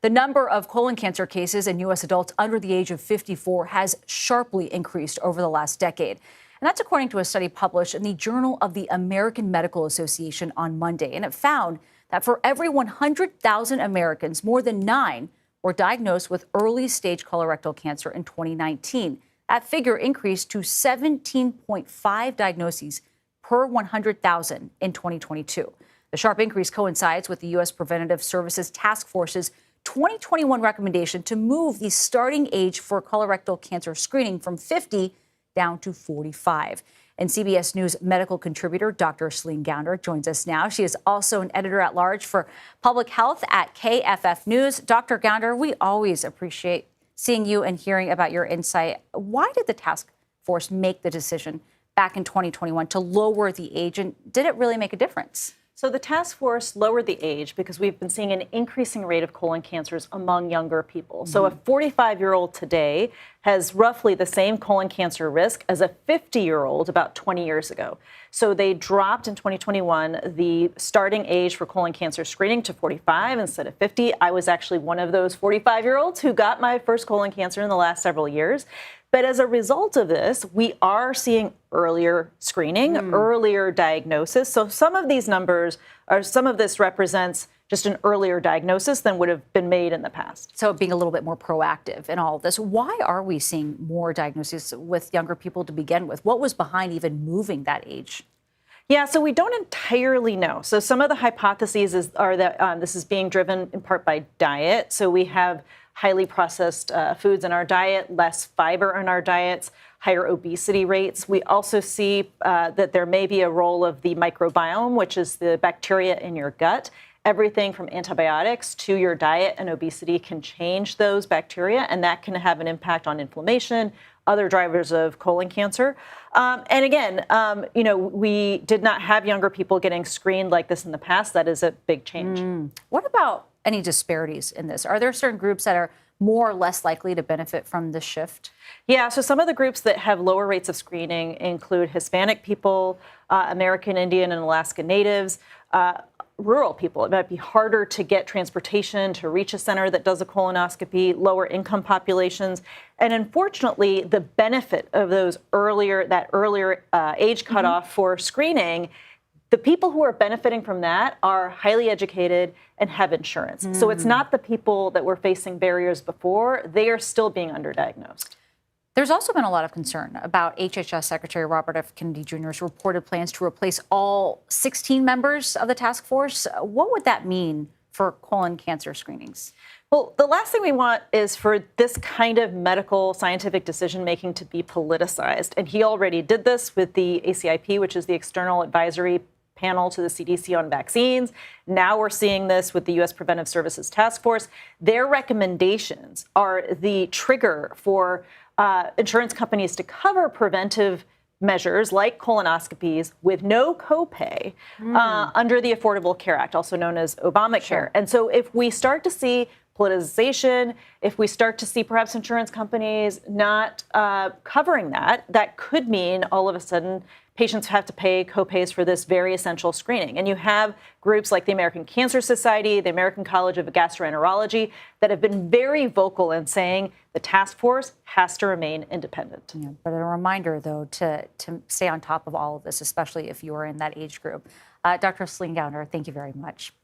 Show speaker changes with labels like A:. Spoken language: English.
A: The number of colon cancer cases in U.S. adults under the age of 54 has sharply increased over the last decade. And that's according to a study published in the Journal of the American Medical Association on Monday. And it found that for every 100,000 Americans, more than 9 were diagnosed with early stage colorectal cancer in 2019. That figure increased to 17.5 diagnoses per 100,000 in 2022. The sharp increase coincides with the U.S. Preventative Services Task Force's 2021 recommendation to move the starting age for colorectal cancer screening from 50 down to 45. And CBS News medical contributor Dr. Celine Gounder joins us now. She is also an editor-at-large for public health at KFF News. Dr. Gounder, we always appreciate seeing you and hearing about your insight. Why did the task force make the decision back in 2021 to lower the age, and did it really make a difference?
B: So the task force lowered the age because we've been seeing an increasing rate of colon cancers among younger people. So a 45-year-old today has roughly the same colon cancer risk as a 50-year-old about 20 years ago. So they dropped in 2021 the starting age for colon cancer screening to 45 instead of 50. I was actually one of those 45-year-olds who got my first colon cancer in the last several years. But as a result of this, we are seeing earlier screening, earlier diagnosis. So some of these numbers some of this represents just an earlier diagnosis than would have been made in the past.
A: So being a little bit more proactive in all of this. Why are we seeing more diagnoses with younger people to begin with? What was behind even moving that age?
B: Yeah, so we don't entirely know. So some of the hypotheses are that this is being driven in part by diet. So we have highly processed foods in our diet, less fiber in our diets, higher obesity rates. We also see that there may be a role of the microbiome, which is the bacteria in your gut. Everything from antibiotics to your diet and obesity can change those bacteria, and that can have an impact on inflammation, other drivers of colon cancer. And again, we did not have younger people getting screened like this in the past. That is a big change.
A: What about any disparities in this? Are there certain groups that are more or less likely to benefit from this shift?
B: Yeah, so some of the groups that have lower rates of screening include Hispanic people, American Indian and Alaska Natives, rural people. It might be harder to get transportation to reach a center that does a colonoscopy, lower income populations. And unfortunately, the benefit of that earlier age cutoff for screening, the people who are benefiting from that are highly educated and have insurance. So it's not the people that were facing barriers before. They are still being underdiagnosed.
A: There's also been a lot of concern about HHS Secretary Robert F. Kennedy Jr.'s reported plans to replace all 16 members of the task force. What would that mean for colon cancer screenings?
B: Well, the last thing we want is for this kind of medical scientific decision-making to be politicized. And he already did this with the ACIP, which is the External Advisory Panel to the CDC on vaccines. Now we're seeing this with the U.S. Preventive Services Task Force. Their recommendations are the trigger for insurance companies to cover preventive measures like colonoscopies with no copay under the Affordable Care Act, also known as Obamacare.
A: Sure.
B: And so if we start to see politicization, if we start to see perhaps insurance companies not covering that, that could mean all of a sudden patients have to pay copays for this very essential screening. And you have groups like the American Cancer Society, the American College of Gastroenterology, that have been very vocal in saying the task force has to remain independent.
A: Yeah, but a reminder, though, to stay on top of all of this, especially if you are in that age group. Dr. Celine Gounder, thank you very much.